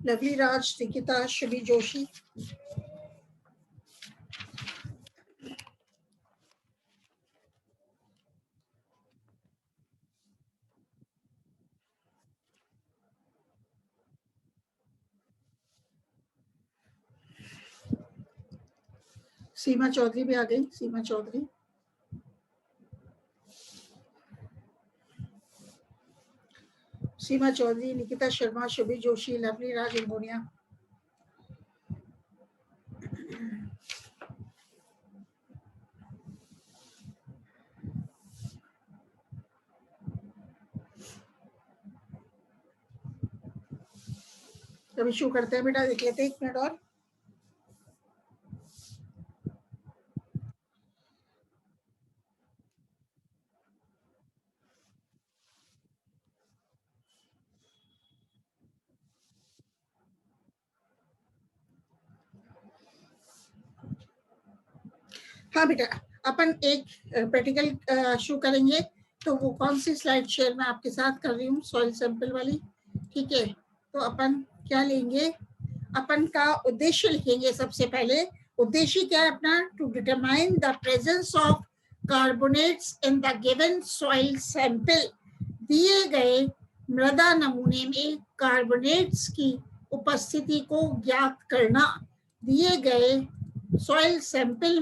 Lovely राज, निकिता, शुभी जोशी। सीमा चौधरी भी आ गई। सीमा चौधरी, सीमा Chaudhary, Nikita Sharma, Shubhi Joshi, lovely राज इंगोनिया। अभी शू करते हैं बेटा, देख लेते हैं 1 मिनट और। हाँ बेटा, अपन एक प्रैक्टिकल शो करेंगे। तो वो कौन सी स्लाइड शेयर मैं आपके साथ कर रही हूँ, सॉइल सैंपल वाली। ठीक है, तो अपन क्या लेंगे, अपन का उद्देश्य लिखेंगे। सबसे पहले उद्देश्य क्या है अपना, to determine the presence of carbonates in the given soil sample. दिए गए मृदा नमूने में कार्बोनेट्स की उपस्थिति को ज्ञात करना। दिए गए सॉइल सैंपल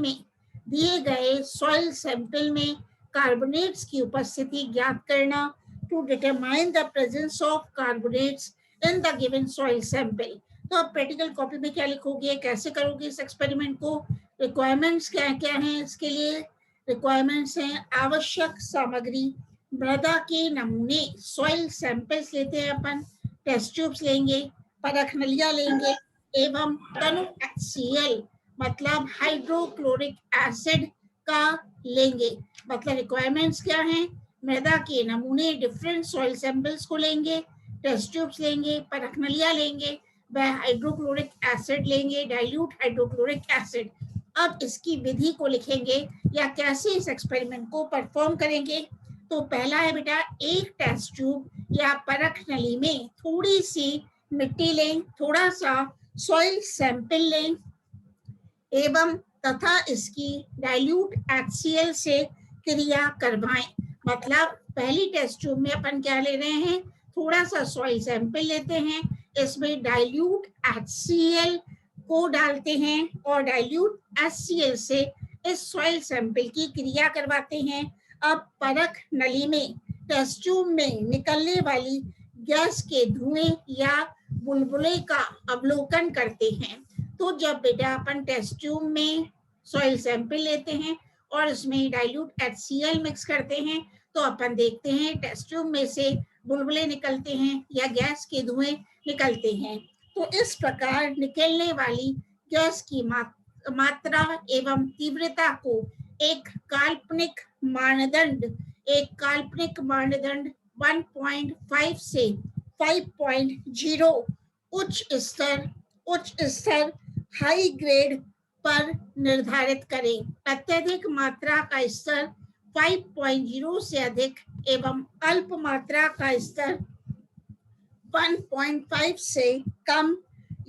में कार्बोनेट्स की उपस्थिति ज्ञात करना। To determine the presence of carbonates in the given soil sample. तो आप प्रैक्टिकल कॉपी में क्या लिखोगे, कैसे करोगे इस एक्सपेरिमेंट को, रिक्वायरमेंट्स क्या क्या हैं इसके लिए। रिक्वायरमेंट्स हैं आवश्यक सामग्री, मृदा के नमूने, सॉइल सैंपल्स लेते हैं अपन, टेस्ट ट्यूब्स लेंगे, परख नलियां लेंगे, एवं तनु HCl मतलब हाइड्रोक्लोरिक एसिड का लेंगे। मतलब रिक्वायरमेंट्स क्या हैं, मृदा के नमूने, डिफरेंट सॉइल सैंपल्स को लेंगे, टेस्ट ट्यूब्स लेंगे, परख नलियां लेंगे, वह हाइड्रोक्लोरिक एसिड लेंगे, डाइल्यूट हाइड्रोक्लोरिक एसिड। अब इसकी विधि को लिखेंगे या कैसे इस एक्सपेरिमेंट को परफॉर्म करेंगे। तो पहला है बेटा, एक टेस्ट ट्यूब या परख नली में थोड़ी सी मिट्टी लें, थोड़ा सा सॉइल सैंपल लें एवं तथा इसकी डाइल्यूट HCl से क्रिया करवाएं। मतलब पहली टेस्ट ट्यूब में अपन क्या ले रहे हैं, थोड़ा सा सॉइल सैंपल लेते हैं, इसमें डाइल्यूट HCl को डालते हैं और डाइल्यूट HCl से इस सॉइल सैंपल की क्रिया करवाते हैं। अब परख नली में टेस्ट ट्यूब में निकलने वाली गैस के धुएं या बुलबुले का अवलोकन करते हैं। तो जब बेटा अपन टेस्ट ट्यूब में सॉइल सैंपल लेते हैं और उसमें डाइल्यूट HCl मिक्स करते हैं, तो अपन देखते हैं टेस्ट ट्यूब में से बुलबुले निकलते हैं या गैस के धुएं निकलते हैं। तो इस प्रकार निकलने वाली गैस की मात्रा एवं तीव्रता को एक काल्पनिक मानदंड 1.5 से 5.0 उच्च स्तर हाई ग्रेड पर निर्धारित करें। अत्यधिक मात्रा का स्तर 5.0 से अधिक एवं अल्प मात्रा का स्तर 1.5 से कम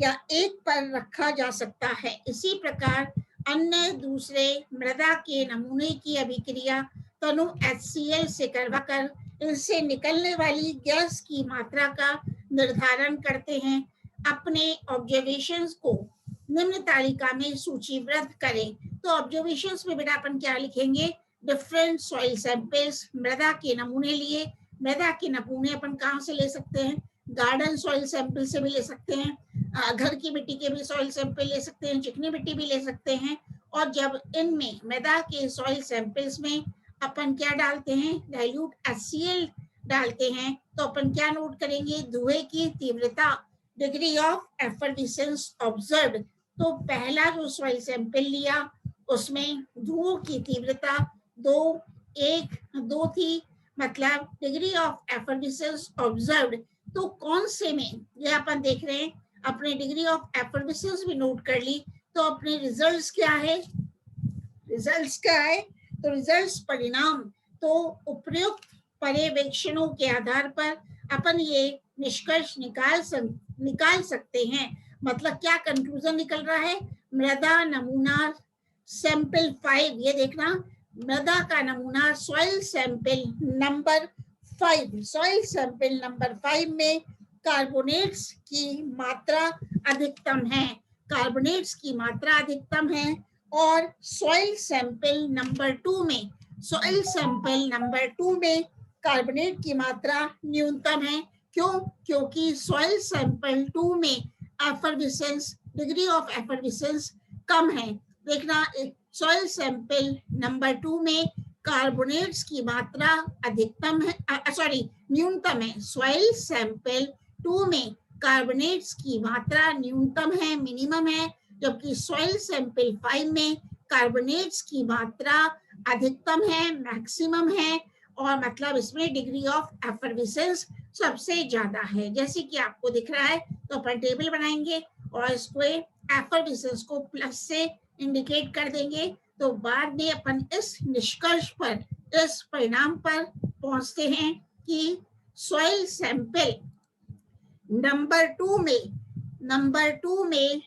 या 1 पर रखा जा सकता है। इसी प्रकार अन्य दूसरे मृदा के नमूने की अभिक्रिया तनु HCl से करवाकर इनसे निकलने वाली गैस की मात्रा का निर्धारण करते हैं। अपने ऑब्जर्वेशंस को निम्न तालिका में सूचीबद्ध करें। तो ऑब्जर्वेशंस में बेटा अपन क्या लिखेंगे, डिफरेंट सॉइल सैंपल्स, मृदा के नमूने लिए। मृदा के नमूने अपन कहाँ से ले सकते हैं, गार्डन सॉइल सैंपल से भी ले सकते हैं, घर की मिट्टी के भी सॉइल सैंपल ले सकते हैं, चिकनी मिट्टी भी ले सकते हैं। और जब इनमें मृदा के सॉइल सैंपल्स में अपन क्या डालते हैं, डाइल्यूट HCl डालते हैं, तो अपन क्या नोट करेंगे, धुएं की तीव्रता, डिग्री ऑफ एफर्विसेंस ऑब्जर्व। तो पहला जो सॉइल सैंपल लिया उसमें धुओं की तीव्रता 2 थी, मतलब डिग्री ऑफ एफर्विसेंस ऑब्जर्व। तो कौन से में, ये अपन देख रहे हैं, अपने डिग्री ऑफ एफर्विसेंस भी नोट कर ली। तो अपने रिजल्ट्स क्या है, तो रिजल्ट्स परिणाम, तो उपयुक्त पर्यवेक्षणों के आधार पर अपन ये निष्कर्ष निकाल सकते हैं। मतलब क्या कंक्लूजन निकल रहा है? मृदा नमूना सैंपल 5, ये देखना, मृदा का नमूना soil sample number 5, soil sample number 5 में कार्बोनेट्स की मात्रा अधिकतम है, कार्बोनेट्स की मात्रा अधिकतम है। और सॉइल सैंपल नंबर 2 में, सॉइल सैंपल नंबर 2 में कार्बोनेट की मात्रा न्यूनतम है। क्यों? क्योंकि सॉइल सैंपल 2 में एफर्विसेंस, डिग्री ऑफ एफर्विसेंस कम है। देखना, सॉइल सैंपल नंबर 2 में कार्बोनेट्स की मात्रा अधिकतम है, सॉरी न्यूनतम है। सॉइल सैंपल 2 में कार्बोनेट्स की मात्रा न्यूनतम है, मिनिमम है, जबकि सॉइल सैंपल 5 में कार्बोनेट्स की मात्रा अधिकतम है, मैक्सिमम है, और मतलब इसमें डिग्री ऑफ एफर्विसेंस सबसे ज्यादा है। जैसे कि आपको दिख रहा है, तो अपन टेबल बनाएंगे और इसको एफर्विसेंस को प्लस से इंडिकेट कर देंगे। तो बाद में अपन इस निष्कर्ष पर, इस परिणाम पर पहुंचते हैं कि सॉइल सैंपल नंबर 2 में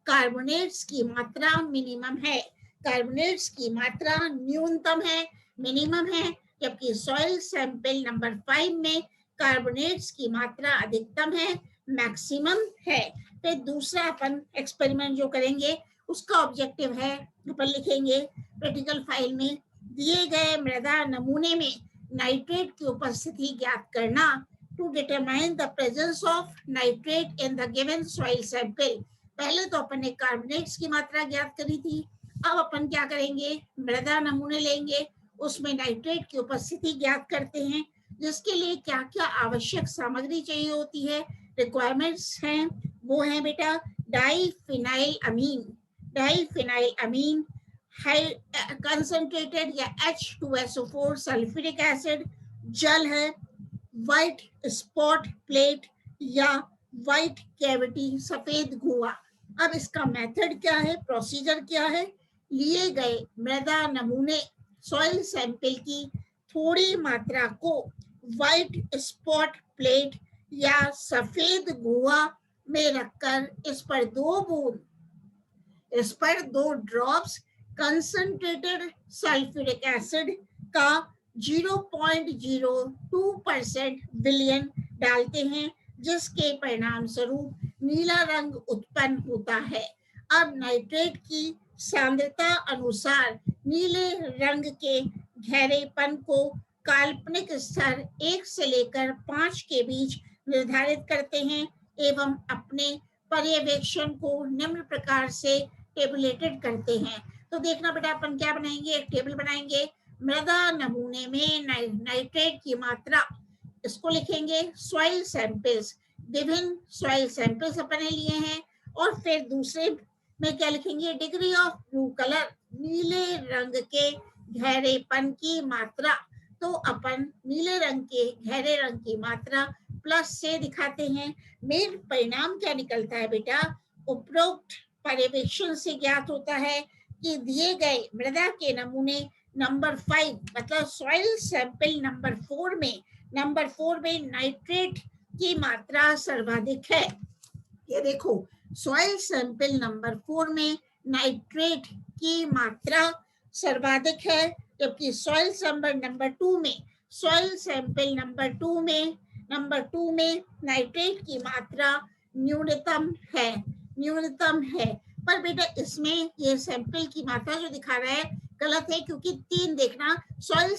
कार्बोनेट्स की मात्रा मिनिमम है, कार्बोनेट्स की मात्रा न्यूनतम है, मिनिमम है, जबकि सॉइल सैंपल नंबर 5 में कार्बोनेट्स की मात्रा अधिकतम है, मैक्सिमम है। फिर दूसरा अपन एक्सपेरिमेंट जो करेंगे उसका ऑब्जेक्टिव है, अपन लिखेंगे प्रैक्टिकल फाइल में, दिए गए मृदा नमूने में नाइट्रेट की उपस्थिति ज्ञात करना, to determine the presence of nitrate in the given soil sample. पहले तो अपन ने कार्बोनेट्स की मात्रा ज्ञात करी थी, अब अपन क्या करेंगे, मृदा नमूने लेंगे, उसमें नाइट्रेट की उपस्थिति ज्ञात करते हैं, जिसके लिए क्या क्या आवश्यक सामग्री चाहिए होती है, रिक्वायरमेंट्स हैं, वो है बेटा डाइफिनाइल अमीन, डाइफिनाइल अमीन, कंसंट्रेटेड या H2SO4 सल्फ्यूरिक एसिड, जल है, व्हाइट स्पॉट प्लेट या व्हाइट कैविटी सफेद गुहा। अब इसका मेथड क्या है, प्रोसीजर क्या है, लिए गए मृदा नमूने सॉइल सैंपल की थोड़ी मात्रा को व्हाइट स्पॉट प्लेट या सफेद गुहा में रखकर इस पर दो ड्रॉप्स कंसंट्रेटेड सल्फ्यूरिक एसिड का 0.02% विलयन डालते हैं, जिसके परिणाम स्वरूप नीला रंग उत्पन्न होता है। अब नाइट्रेट की सांद्रता अनुसार नीले रंग के गहरेपन को काल्पनिक स्तर 1 से लेकर 5 के बीच निर्धारित करते हैं एवं अपने पर्यवेक्षण को निम्न प्रकार से टेबुलेटेड करते हैं। तो देखना बेटा, अपन क्या बनाएंगे, एक टेबल बनाएंगे, मृदा नमूने में नाइट्रेट की मात्रा, इसको लिखेंगे सॉइल सैंपल्स, विभिन्न सॉइल सैंपल्स अपने लिए हैं, और फिर दूसरे में क्या लिखेंगे, डिग्री ऑफ ब्लू कलर, नीले रंग के गहरेपन की मात्रा। तो अपन नीले रंग के गहरे रंग की मात्रा प्लस से दिखाते हैं। मेन परिणाम क्या निकलता है बेटा, उपरोक्त पर्यवेक्षण से ज्ञात होता है कि दिए गए मृदा के नमूने नंबर 5 मतलब सॉइल सैंपल नंबर 4 में नाइट्रेट की मात्रा सर्वाधिक है। ये देखो, सॉइल सैंपल नंबर 4 में नाइट्रेट की मात्रा सर्वाधिक है, जबकि सॉइल सैंपल नंबर 2 में, सॉइल सैंपल नंबर 2 में नाइट्रेट की मात्रा न्यूनतम है। पर बेटा इसमें ये सैंपल की मात्रा जो दिखा रहा है गलत है, क्योंकि 3 देखना, सॉइल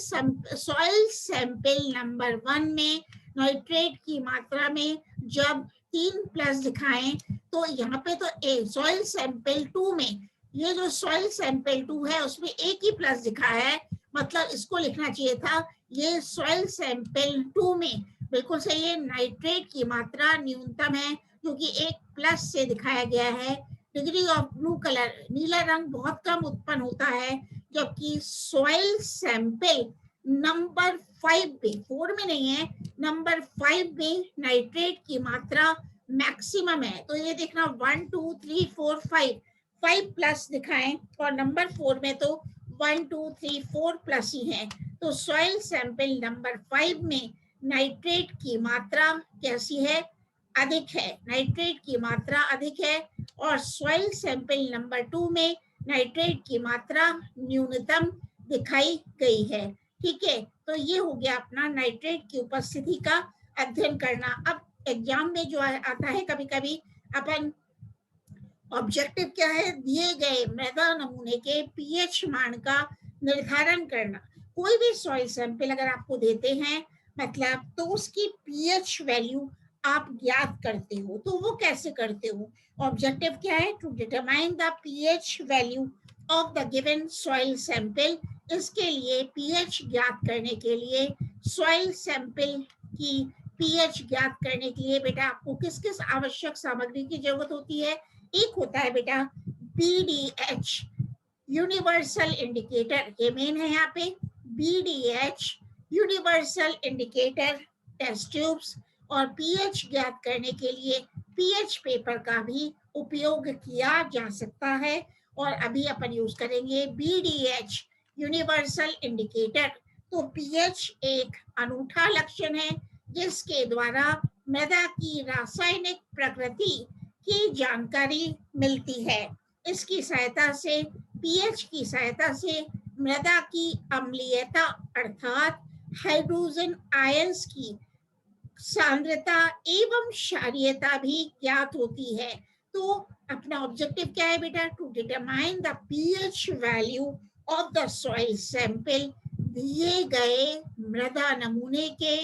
सैंपल नंबर 1 में नाइट्रेट की मात्रा में जब 3 प्लस दिखाएं, तो यहाँ पे तो सॉइल सैंपल 2 में, ये जो सॉइल सैंपल 2 है उसमें 1 ही प्लस दिखा है, मतलब इसको लिखना चाहिए था, ये सॉइल सैंपल 2 में बिल्कुल सही है, नाइट्रेट की मात्रा न्यूनतम है, क्योंकि 1 प्लस से दिखाया गया है। डिग्री ऑफ ब्लू कलर, नीला रंग बहुत कम उत्पन्न होता है, जबकि सॉइल सैंपल नंबर 5 पे, 4 में नहीं है, नंबर 5 में नाइट्रेट की मात्रा मैक्सिमम है। तो ये देखना 1 2 3 4 5 प्लस दिखाएं, और नंबर 4 में तो 1 2 3 4 प्लस ही है। तो सॉइल सैंपल नंबर 5 में नाइट्रेट की मात्रा कैसी है, अधिक है, नाइट्रेट की मात्रा अधिक है, और सॉइल सैंपल नंबर 2 में नाइट्रेट की मात्रा न्यूनतम दिखाई गई है। ठीक है, तो ये हो गया अपना नाइट्रेट की उपस्थिति का अध्ययन करना। अब एग्जाम में जो आता है कभी कभी अपन, ऑब्जेक्टिव क्या है, दिए गए मृदा नमूने के पीएच मान का निर्धारण करना। कोई भी सॉइल सैंपल अगर आपको देते हैं, मतलब तो उसकी पीएच वैल्यू आप ज्ञात करते हो, तो वो कैसे करते हो? ऑब्जेक्टिव क्या है, to determine the pH value of the given soil sample. इसके लिए पीएच ज्ञात करने के लिए, सॉइल सैंपल की पीएच ज्ञात करने के लिए बेटा आपको किस किस आवश्यक सामग्री की जरूरत होती है? एक होता है बेटा BDH, यूनिवर्सल इंडिकेटर, ये मेन है यहाँ पे, BDH universal indicator test tubes, और पीएच ज्ञात करने के लिए पीएच पेपर का भी उपयोग किया जा सकता है, और अभी अपन यूज करेंगे BDH यूनिवर्सल इंडिकेटर। तो पीएच एक अनूठा लक्षण है जिसके द्वारा मृदा की रासायनिक प्रकृति की जानकारी मिलती है। इसकी सहायता से, पीएच की सहायता से मृदा की अम्लीयता अर्थात हाइड्रोजन आयंस की सांद्रता एवं क्षारीयता भी ज्ञात होती है। तो अपना ऑब्जेक्टिव क्या है बेटा, to determine the pH value of the soil sample, दिए गए मृदा नमूने के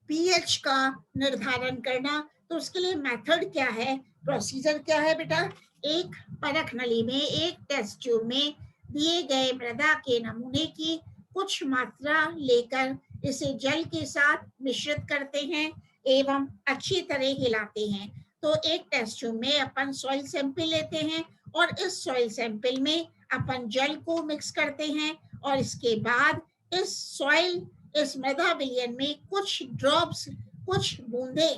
पीएच का निर्धारण करना। तो उसके लिए मेथड क्या है, प्रोसीजर क्या है बेटा, एक परख नली में, एक टेस्ट ट्यूब में दिए गए मृदा के नमूने की कुछ मात्रा लेकर इसे जल के साथ मिश्रित करते हैं एवं अच्छी तरह हिलाते हैं। तो एक टेस्ट ट्यूब में अपन सॉइल सैंपल लेते हैं और इस सॉइल सैंपल में अपन जल को मिक्स करते हैं, और इसके बाद इस मृदा विलयन में कुछ ड्रॉप्स, कुछ बूंदे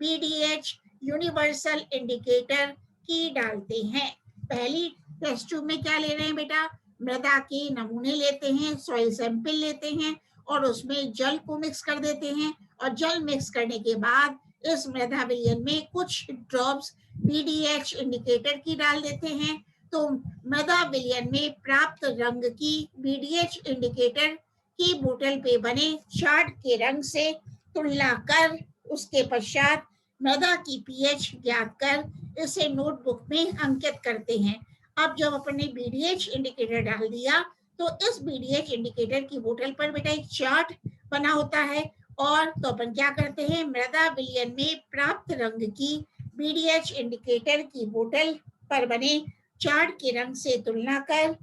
BDH यूनिवर्सल इंडिकेटर की डालते हैं। पहली टेस्ट ट्यूब में क्या ले रहे हैं बेटा, मृदा के नमूने लेते हैं, सॉइल सैंपल लेते हैं और उसमें जल को मिक्स कर देते हैं, और जल मिक्स करने के बाद इस मृदा विलयन में कुछ ड्रॉप्स BDH इंडिकेटर की डाल देते हैं। तो मृदा विलयन में प्राप्त रंग की BDH इंडिकेटर की बोतल पे बने चार्ट के रंग से तुलना कर उसके पश्चात मृदा की पीएच ज्ञात कर इसे नोटबुक में अंकित करते हैं। अब जब अपन ने BDH इंडिकेटर डाल दिया तो इस BDH इंडिकेटर की बोतल पर बेटा एक चार्ट बना होता है, और तो अपन क्या करते हैं, मृदा विलयन में प्राप्त रंग की BDH इंडिकेटर की बोतल पर बने चार्ट के रंग से तुलना कर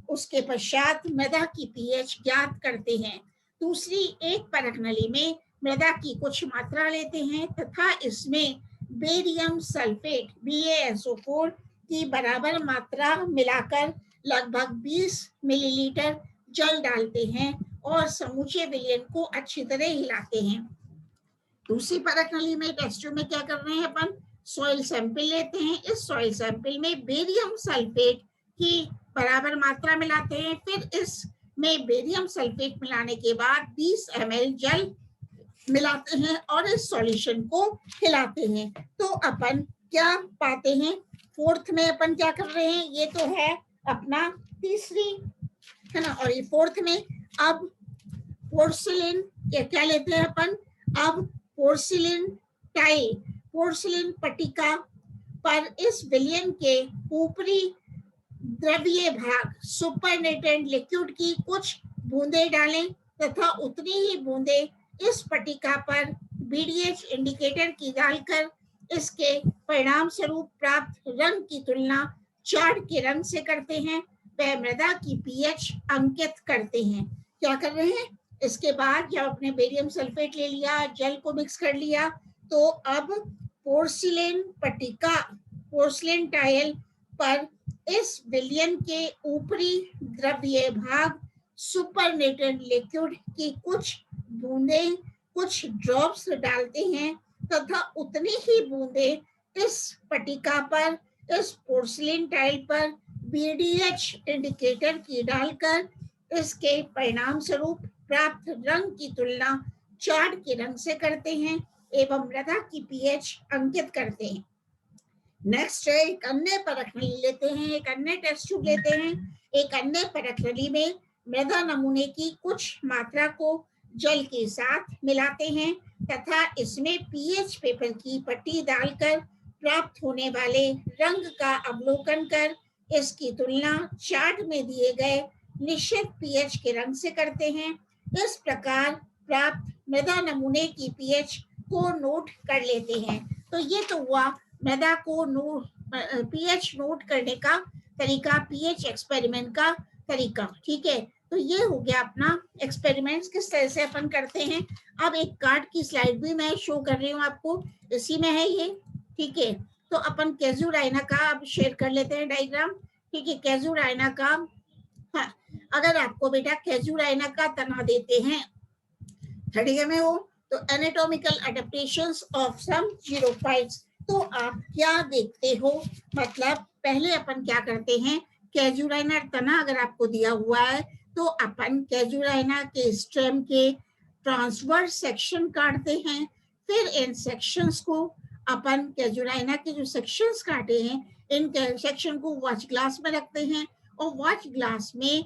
उसके पश्चात मृदा की पीएच ज्ञात करते हैं। दूसरी एक परख नली में मृदा की कुछ मात्रा लेते हैं तथा इसमें बेरियम सल्फेट BaSO4 की बराबर मात्रा मिलाकर लगभग 20 मिलीलीटर जल डालते हैं और समूचे विलयन को अच्छी तरह हिलाते हैं। दूसरी परख नली में टेस्ट ट्यूब में क्या कर रहे हैं अपन, सॉइल सैंपल लेते हैं, इस सॉइल सैंपल में बेरियम सल्फेट की बराबर मात्रा मिलाते हैं, फिर इसमें बेरियम सल्फेट मिलाने के बाद 20 ml जल मिलाते हैं और इस सॉल्यूशन को हिलाते हैं। तो अपन क्या पाते हैं, फोर्थ में अपन क्या कर रहे हैं, ये तो है अपना तीसरी है ना, और ये फोर्थ में अब पोर्सिलिन क्या लेते हैं अपन, अब पोर्सिलिन टाइल, पोर्सिलिन पट्टिका पर इस विलयन के ऊपरी द्रव्य भाग सुपरनेटेंट लिक्विड की कुछ बूंदे डालें तथा उतनी ही बूंदे इस पट्टिका पर BDH इंडिकेटर की डालकर इसके परिणाम स्वरूप प्राप्त रंग की तुलना चार्ट के रंग से करते हैं, वह मृदा की पीएच अंकित करते हैं। क्या कर रहे हैं, इसके बाद जब आपने बेरियम सल्फेट ले लिया, जल को मिक्स कर लिया, तो अब पोर्सिलेन पट्टिका, पोर्सिलेन टाइल पर इस विलयन के ऊपरी द्रव्य भाग सुपरनेटेंट लिक्विड की कुछ बूंदे, कुछ ड्रॉप्स डालते हैं तथा उतनी ही बूंदे इस पट्टिका पर, इस पोर्सिलेन टाइल पर BDH इंडिकेटर की डालकर इसके परिणाम स्वरूप प्राप्त रंग की तुलना चार्ट के रंग से करते हैं एवं मृदा की पीएच अंकित करते हैं। नेक्स्ट है एक अन्य परख नली लेते हैं, एक अन्य टेस्ट ट्यूब लेते हैं। एक अन्य परख नली में मृदा नमूने की कुछ मात्रा को जल के साथ मिलाते हैं तथा इसमें पीएच पेपर की पट्टी डालकर प्राप्त होने वाले रंग का अवलोकन कर इसकी तुलना चार्ट में दिए गए निश्चित पीएच के रंग से करते हैं। इस प्रकार प्राप्त मृदा नमूने की पीएच को नोट कर लेते हैं। तो ये तो हुआ मृदा को पीएच नोट करने का तरीका, पीएच एक्सपेरिमेंट का तरीका। ठीक है, तो ये हो गया अपना एक्सपेरिमेंट्स किस तरह से अपन करते हैं। अब एक कार्ड की स्लाइड भी मैं शो कर रही हूँ आपको, इसी में है ये। ठीक है, तो अपन कैजुराइना का अब शेयर कर लेते हैं डायग्राम। ठीक है, कैजुराइना का, हाँ, अगर आपको बेटा कैजुराइना का तना देते हैं थर्ड ईयर में हो तो anatomical adaptations of some xerophytes, तो आप क्या देखते हो, मतलब पहले अपन क्या करते हैं, कैजुराइना तना अगर आपको दिया हुआ है तो अपन कैजुराइना के स्टेम के ट्रांसवर्स सेक्शन काटते हैं। फिर इन सेक्शंस को अपन कैजुराइना के जो सेक्शंस काटे हैं इन सेक्शन को वॉच ग्लास में रखते हैं और वॉच ग्लास में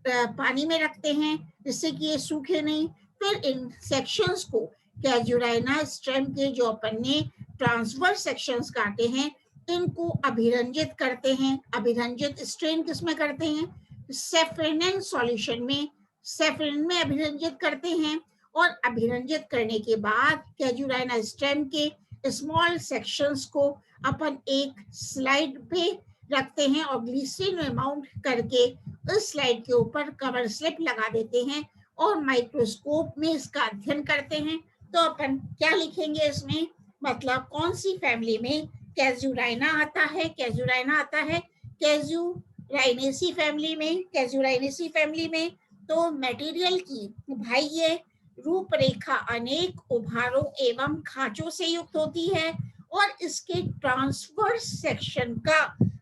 पानी में रखते हैं जिससे कि ये सूखे नहीं। फिर इन सेक्शंस को कैजुराइना स्टेम के जो अपन ने ट्रांसवर्स सेक्शंस काटे हैं इनको अभिरंजित करते हैं। अभिरंजित स्ट्रेन किसमें करते हैं, सेफ्रेनन सॉल्यूशन में, सेफ्रेन में अभिरंजित करते हैं। और अभिरंजित करने के बाद कैजुराइना स्टेम के स्मॉल सेक्शंस को अपन एक स्लाइड पे रखते हैं और ग्लिसरीन में माउंट करके उस स्लाइड के ऊपर कवर स्लिप लगा देते हैं और माइक्रोस्कोप में इसका अध्ययन करते हैं। तो अपन क्या लिखेंगे इसमें, मतलब कौन सी फैमिली में कैजुराइना आता है, कैजुराइना आता है कैजुराइनेसी फैमिली में। कैजुराइनेसी फैमिली में तो मटेरियल की भाई ये रूपरेखा अनेक उभारों एवं खांचों से युक्त होती है और इसके ट्रांसवर्स सेक्शन का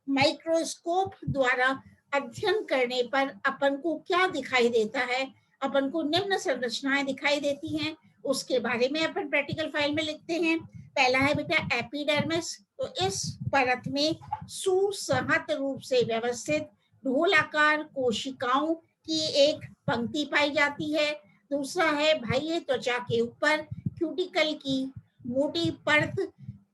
माइक्रोस्कोप द्वारा अध्ययन करने पर अपन को क्या दिखाई देता है, अपन को निम्न संरचनाएं दिखाई देती हैं। उसके बारे में अपन प्रैक्टिकल फाइल में लिखते हैं। पहला है बेटा एपिडर्मिस, तो इस परत में सुसंहत रूप से व्यवस्थित ढोलाकार कोशिकाओं की एक पंक्ति पाई जाती है। दूसरा है बाह्य त्वचा के ऊपर क्यूटिकल की मोटी परत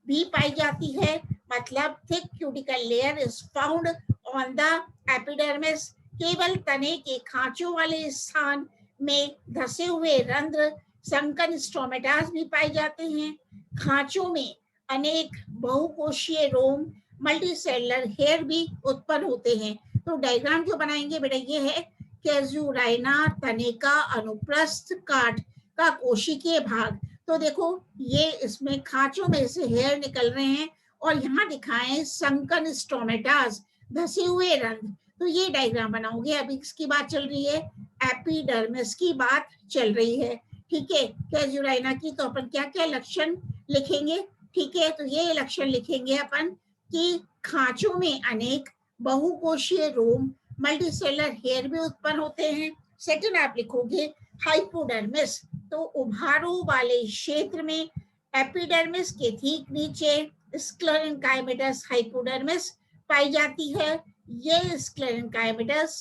भी पाई जाती है, मतलब thick cuticle layer is found on the epidermis. केवल तने के खांचों वाले स्थान में धसे हुए रंध्र संकन स्टोमेटास भी पाए जाते हैं। खांचों में अनेक बहुकोशीय रोम मल्टीसेलुलर हेयर भी उत्पन्न होते हैं। तो डायग्राम जो बनाएंगे बेटा ये है कैजुराइना तने का अनुप्रस्थ काट का कोशिकीय भाग। तो देखो ये इसमें खांचों में से हेयर निकल रहे हैं और यहाँ दिखाएं संकन स्टोमेटास धसे हुए रंध्र। तो ये डायग्राम बनाओगे। अभी इसकी बात चल रही है, एपिडर्मिस की बात चल रही है। ठीक है, कैजुराइना की तो अपन क्या क्या लक्षण लिखेंगे। ठीक है, तो ये लक्षण लिखेंगे अपन कि खांचों में अनेक बहुकोशीय रोम मल्टीसेलुलर हेयर भी उत्पन्न होते हैं। सेकंड आप लिखोगे हाइपोडर्मिस, तो उभारों वाले क्षेत्र में एपिडर्मिस के ठीक नीचे स्क्लेरेंकाइमेटस हाइपोडर्मिस पाई जाती है। ये स्क्लेरेंकाइमेटस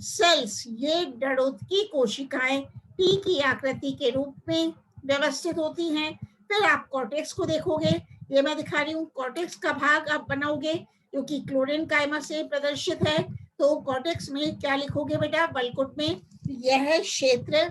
सेल्स, ये डरोथकी कोशिकाएं टी की आकृति के रूप में व्यवस्थित होती हैं। फिर आप कॉर्टेक्स को देखोगे, ये मैं दिखा रही हूँ, कॉर्टेक्स का भाग आप बनाओगे जो कि क्लोरेनकाइमा से प्रदर्शित है। तो कॉर्टेक्स में क्या लिखोगे बेटा, बलकुट में यह क्षेत्र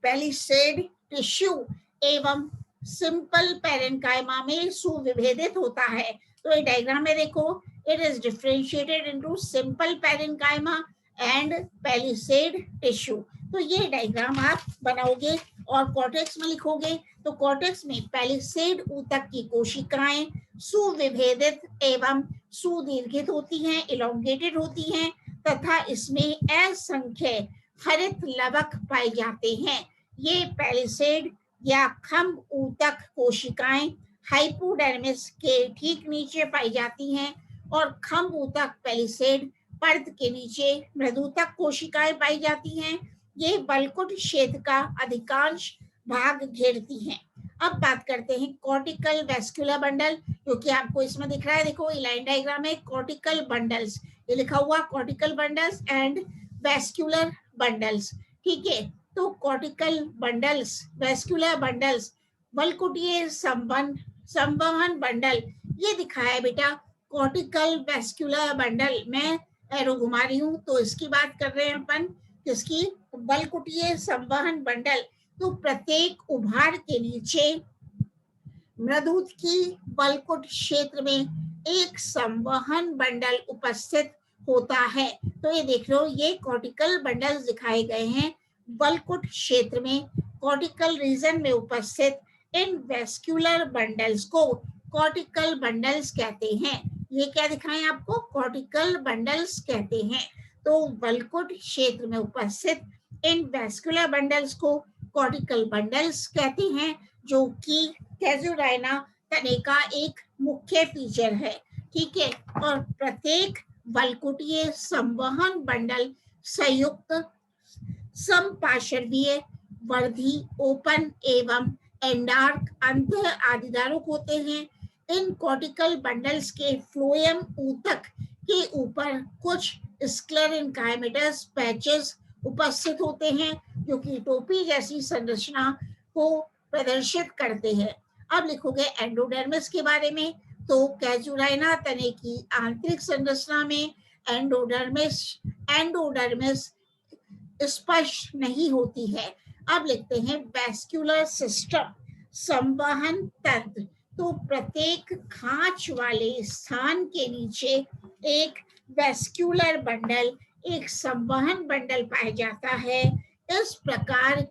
पैलिसेड टिश्यू एवं सिंपल पैरेन्काइमा में सुविभेदित होता है। तो ये डायग्राम में देखो, it is differentiated into simple parenchyma and palisade tissue. तो ये डायग्राम आप बनाओगे और कॉर्टेक्स में लिखोगे। तो कॉर्टेक्स में पैलिसेड ऊतक की कोशिकाएं सुविभेदित एवं सुदीर्घित होती हैं, इलोंगेटेड होती हैं तथा इसमें असंख्य हरित लवक पाए जाते हैं। ये पैलिसेड या खम्भ ऊतक कोशिकाएं हाइपोडर्मिस के ठीक नीचे पाई जाती हैं और खम्भ ऊतक पैलिसेड परत के नीचे मृदूतक कोशिकाएं पाई जाती हैं। ये वल्कुट क्षेत्र का अधिकांश भाग घेरती हैं। अब बात करते हैं कॉर्टिकल वेस्कुलर बंडल, क्योंकि आपको इसमें दिख रहा है, देखो लाइन डायग्राम में कॉर्टिकल बंडल्स, ये लिखा हुआ cortical bundles and vascular bundles. ठीक है, तो कॉर्टिकल बंडल्स, वेस्कुलर बंडल्स, वल्कुटीय संवहन बंडल, ये दिखा है बेटा कॉर्टिकल वेस्कुलर बंडल। मैं एरो घुमा रही हूँ, तो इसकी बात कर रहे हैं अपन, किसकी, वल्कुटीय संवहन बंडल। तो प्रत्येक उभार के नीचे मृदुत की वल्कुट क्षेत्र में एक संवहन बंडल उपस्थित होता है। तो ये देख लो, ये कॉर्टिकल बंडल्स दिखाए गए हैं वल्कुट क्षेत्र में, कॉर्टिकल रीजन में उपस्थित इन वेस्कुलर बंडल्स को कॉर्टिकल बंडल्स कहते हैं। ये क्या दिखाएं आपको, कॉर्टिकल बंडल्स कहते हैं। तो वल्कुट क्षेत्र में उपस्थित इन वेस्कुलर बंडल्स को कॉर्टिकल बंडल्स कहते हैं, जो कि कैजुराइना तने का एक मुख्य फीचर है। ठीक है, और प्रत्येक वल्कुटीय संवहन बंडल संयुक्त समपार्श्वीय वर्धी ओपन एवं एंडार्क अंत आदिधारक होते हैं। इन कॉर्टिकल बंडल्स के फ्लोएम ऊतक के ऊपर कुछ स्क्लेरेन्काइमेटस पैचेस उपस्थित होते हैं, जो कि टोपी जैसी संरचना को प्रदर्शित करते हैं। अब लिखोगे एंडोडर्मिस के बारे में, तो कैजुराइना तने की आंतरिक संरचना में एंडोडर्मिस एंडोडर्मिस स्पष्ट नहीं होती है। अब लिखते हैं वेस्कुलर सिस्टम, संवहन तंत्र। तो प्रत्येक खांच वाले स्थान के नीचे एक वेस्कुलर बंडल, एक संवहन बंडल पाया जाता है। इस प्रकार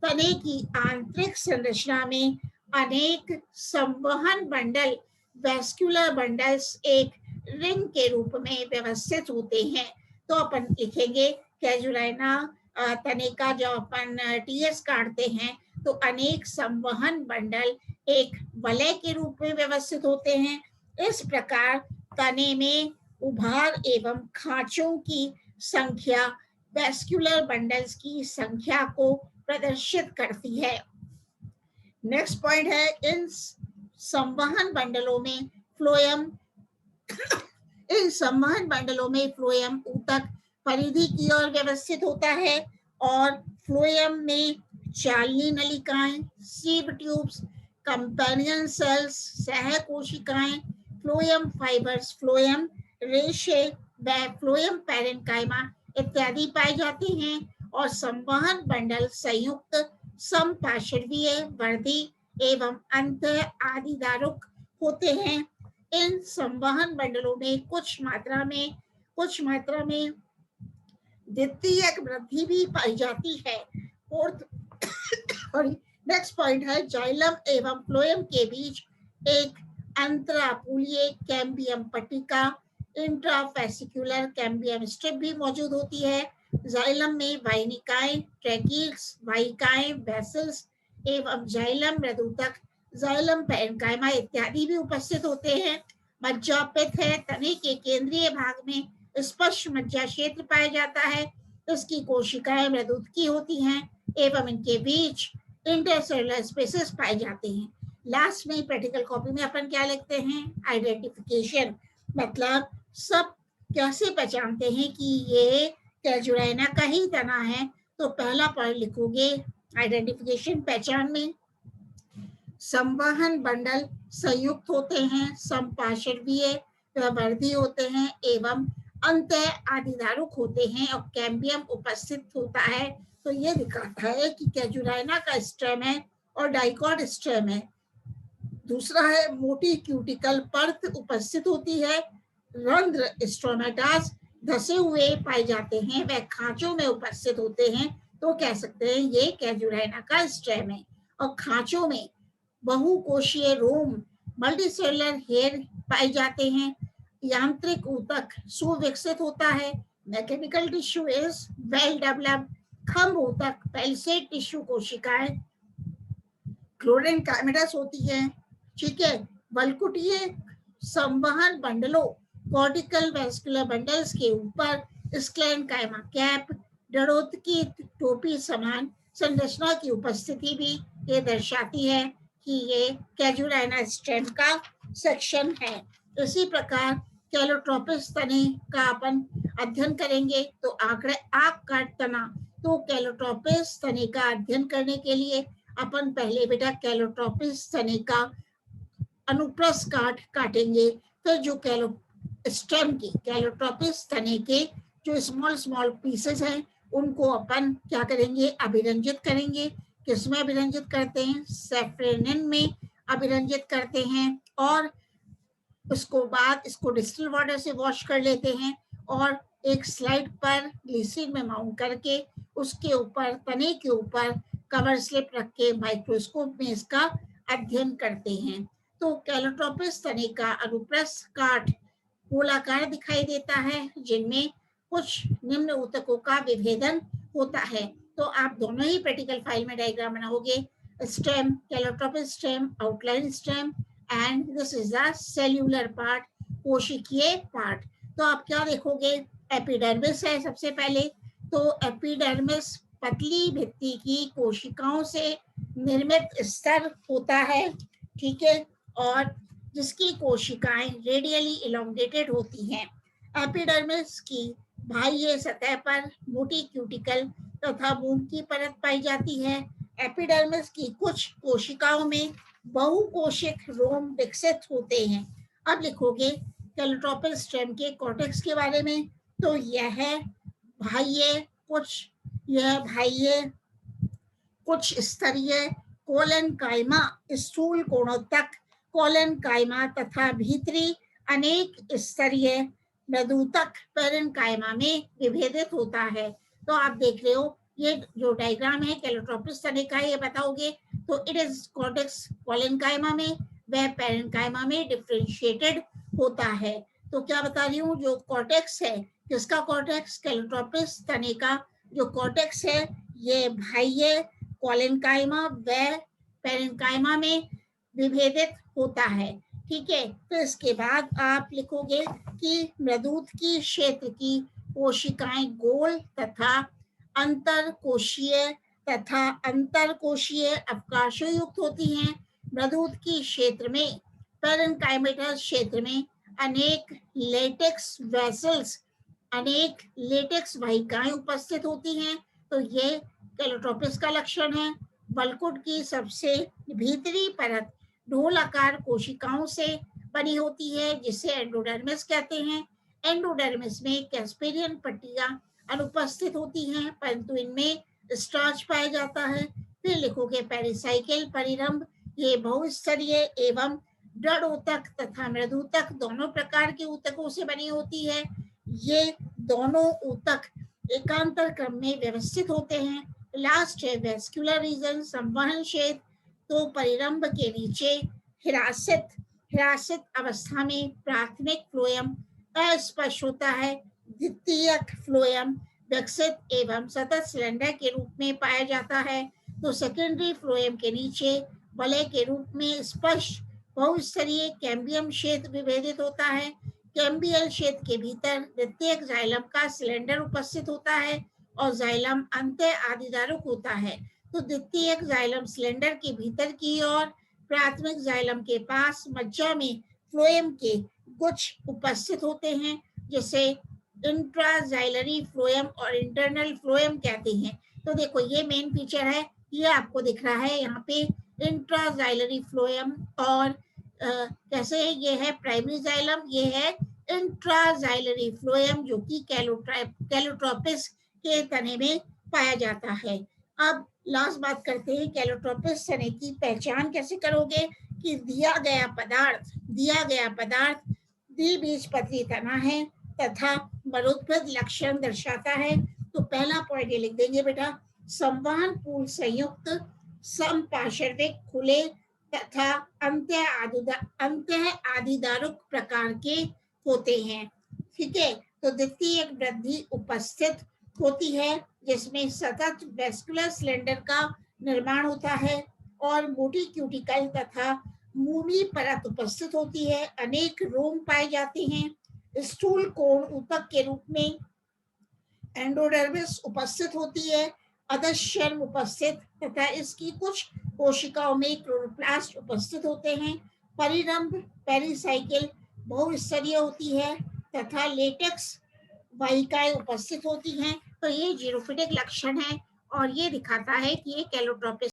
तने की आंतरिक संरचना में अनेक संवहन बंडल, वेस्कुलर बंडल्स एक रिंग के रूप में व्यवस्थित होते हैं। तो अपन लिखेंगे कैजुराइना तने का जो अपन टीएस काटते हैं, तो अनेक संवहन बंडल एक वलय के रूप में व्यवस्थित होते हैं। इस प्रकार तने में उभार एवं खांचों की संख्या वेस्कुलर बंडल्स की संख्या को प्रदर्शित करती है। नेक्स्ट पॉइंट है, इन संवहन बंडलों में फ्लोएम इन संवहन बंडलों में फ्लोएम ऊतक परिधि की ओर व्यवस्थित होता है, और फ्लोएम में चालनी नलिकाएं, सीब ट्यूब्स, कंपेनियन सेल्स, सह कोशिकाएं, फ्लोएम फाइबर्स, फ्लोएम रेशे व फ्लोएम पैरेन्काइमा इत्यादि पाए जाते हैं। और संवहन बंडल संयुक्त समपार्श्वीय वर्धी एवं अंत आदिधारक होते हैं। इन संवहन बंडलों में कुछ मात्रा में द्वितीयक वृद्धि भी पाई जाती है। और नेक्स्ट पॉइंट है, जाइलम एवं फ्लोएम के बीच एक अंतरापूलीय कैम्बियम पट्टिका, इंट्राफेसिकुलर कैम्बियम स्ट्रिप भी मौजूद होती है। जाइलम में वाहिनिकाएं, ट्रैकील्स, वाहिकाएं, वेसल्स एवं जाइलम मृदुतक, जाइलम पैरेन्काइमा इत्यादि भी उपस्थित होते हैं। मज्जापित है, तने के केंद्रीय भाग में स्पष्ट मज्जा क्षेत्र पाया जाता है। इसकी कोशिकाएं मृदुतकी होती हैं एवं इनके बीच इंटरसेलुलर स्पेसेस पाए जाते हैं। लास्ट में प्रैक्टिकल कॉपी में अपन क्या लिखते हैं, आइडेंटिफिकेशन, मतलब सब कैसे पहचानते हैं कि ये कैजुराइना का ही तना है। तो पहला पॉइंट लिखोगे आइडेंटिफिकेशन, पहचान में संवहन बंडल संयुक्त होते हैं, समपार्श्वीय वर्धी होते हैं एवं अंत आदिधारक होते हैं, और कैम्बियम उपस्थित होता है। तो ये दिखाता है कि कैजुराइना का स्टेम है और डाइकॉट स्टेम है। दूसरा है, मोटी क्यूटिकल परत उपस्थित होती है, रंध्र स्ट्रोमेटास धसे हुए पाए जाते हैं, वह खांचों में उपस्थित होते हैं। तो कह सकते हैं ये कैजुराइना का स्टेम है। और खांचों में बहुकोशीय रोम, मल्टीसेलुलर हेयर पाए जाते हैं। यांत्रिक ऊतक सुविकसित होता है। Mechanical tissue is well developed. खम्भ ऊतक, पेल्सेट टिश्यू कोशिकाएं क्लोरेन्काइमेटस होती है। ठीक है, वल्कुटीय संवहन बंडलों, कॉर्टिकल वेस्कुलर बंडल्स के ऊपर स्क्लेरेन्काइमा कैप, डरोत की टोपी समान संरचना की उपस्थिति भी ये दर्शाती है कि ये कैजुराइना स्टेम का सेक्शन है। इसी प्रकार कैलोट्रोपिस तने का अपन अध्ययन करेंगे तो आंकड़े आंख का तना, तो कैलोट्रोपिस तने का अध्ययन करने के लिए अपन पहले बेटा कैलोट्रोपिस तने का अनुप्रस्थ काटेंगे। फिर जो स्टेम की कैलोट्रोपिस तने के जो स्मॉल स्मॉल पीसेस हैं उनको अपन क्या करेंगे, अभिरंजित करेंगे। किसमें अभिरंजित करते हैं, सेफ्रेनिन में अभिरंजित करते हैं और उसको बाद इसको डिस्टिल वाटर से वॉश कर लेते हैं और एक स्लाइड पर ग्लिसरीन में माउंट करके उसके ऊपर तने के ऊपर कवर स्लिप रख के माइक्रोस्कोप में इसका अध्ययन करते हैं। तो कैलोट्रोपिस तने का अनुप्रस्थ काट गोलाकार दिखाई देता है जिनमें कुछ निम्न ऊतकों का विभेदन होता है। तो आप दोनों ही प्रैक्टिकल फाइल में डायग्राम बनाओगे, stem, Calotropis stem, outline stem and this is the cellular part, कोशिकीय पार्ट। तो आप क्या देखोगे, एपिडर्मिस है सबसे पहले। तो एपिडर्मिस पतली भित्ति की कोशिकाओं से निर्मित स्तर होता है, ठीक है, और जिसकी कोशिकाएं रेडियली इलोंगेटेड होती हैं। एपिडर्मिस की बाह्य सतह पर मोटी क्यूटिकल तथा मूंग की परत पाई जाती है। एपिडर्मिस की कुछ कोशिकाओं में बहुकोशिक रोम विकसित होते हैं। अब लिखोगे कैलोट्रोपिस स्टेम के कॉर्टेक्स के बारे में। तो यह बाह्य कुछ स्तरीय कोलन कायमा स्थूल कोणों तक कोलन कायमा तथा भीतरी अनेक स्तरीय मृदुतक पेरेन कायमा में विभेदित होता है। तो आप देख रहे हो ये जो डायग्राम है कैलोट्रोपिस तने का, ये बताओगे तो इट इज कॉर्टेक्स कोलन कायमा में, वह पेरेन कायमा में डिफरेंशिएटेड होता है। तो क्या बता रही हूँ, जो कॉर्टेक्स है, किसका कॉर्टेक्स, कैलोट्रोपिस तने का जो कॉर्टेक्स है ये बाह्य कोलेनकाइमा व पेरेन्काइमा में विभेदित होता है, ठीक है। तो इसके बाद आप लिखोगे कि मृदुत की क्षेत्र की कोशिकाएं गोल तथा अंतरकोशीय अवकाशों युक्त होती हैं। मृदुत की क्षेत्र में पेरेन्काइमेटस क्षेत्र में अनेक लेटेक्स वाहिकाएं उपस्थित होती हैं। तो ये कैलोट्रोपिस का लक्षण है। बलकुट की सबसे भीतरी परत ढोल आकार कोशिकाओं से बनी होती है जिसे एंडोडर्मिस कहते हैं। एंडोडर्मिस में कैस्पेरियन पट्टियां अनुपस्थित होती हैं परंतु इनमें स्टार्च पाया जाता है। फिर लिखोगे पेरिसाइकिल परिरंभ, ये बहुस्तरीय एवं दृढ़ ऊतक तथा मृदुतक दोनों प्रकार के ऊतकों से बनी होती है। ये दोनों ऊतक एकांतर क्रम में व्यवस्थित होते हैं। लास्ट है वेस्कुलर रीजन, संवहन क्षेत्र। तो परिरंभ के नीचे हिरासित अवस्था में प्राथमिक फ्लोएम अस्पष्ट होता है। द्वितीयक फ्लोएम विकसित एवं सतत सिलेंडर के रूप में पाया जाता है। तो सेकेंडरी फ्लोएम के नीचे वलय के रूप में स्पष्ट बहुस्तरीय कैम्बियम क्षेत्र विभेदित होता है। कैम्बियल क्षेत्र के भीतर द्वितीयक जाइलम का सिलेंडर उपस्थित होता है और जाइलम अंत्य आदिदारुक होता है। तो द्वितीयक जाइलम सिलेंडर के भीतर की ओर प्राथमिक जाइलम के पास मज्जा में फ्लोएम के गुच्छ उपस्थित होते हैं जिसे इंट्राजाइलरी फ्लोएम और इंटरनल फ्लोएम कहते हैं। तो देखो ये मेन फीचर है, ये आपको दिख रहा है यहाँ पे इंट्राजाइलरी फ्लोएम और कैसे है, ये है प्राइमरी जाइलम, ये है इंट्राजाइलरी फ्लोएम जो कि कैलोट्रोपिस के तने में पाया जाता है। अब लास्ट बात करते हैं कैलोट्रोपिस तने की पहचान कैसे करोगे कि दिया गया पदार्थ द्विबीजपत्री तना है तथा मरोत्पद लक्षण दर्शाता है। तो पहला पॉइंट ये लिख देंगे बेटा, संवहन पूल संयुक्त समपार्श्विक खुले तथा अंत्य आदिदारुक प्रकार के होते हैं, ठीक है। तो द्वितीयक वृद्धि उपस्थित होती है जिसमें सतत वेस्कुलर सिलेंडर का निर्माण होता है और मोटी क्यूटिकल तथा मूमी परत उपस्थित होती है। अनेक रोम पाए जाते हैं। स्थूल कोण ऊतक के रूप में एंडोडर्मिस उपस्थित होती है, अधश्चर्म उपस्थित तथा इसकी कुछ कोशिकाओं में क्लोरोप्लास्ट उपस्थित होते हैं। परिरंभ पेरिसाइकिल बहुस्तरीय होती है तथा लेटेक्स वाहिकाएं उपस्थित होती हैं। तो ये जीरोफिटिक लक्षण है और ये दिखाता है कि ये कैलोट्रोपिस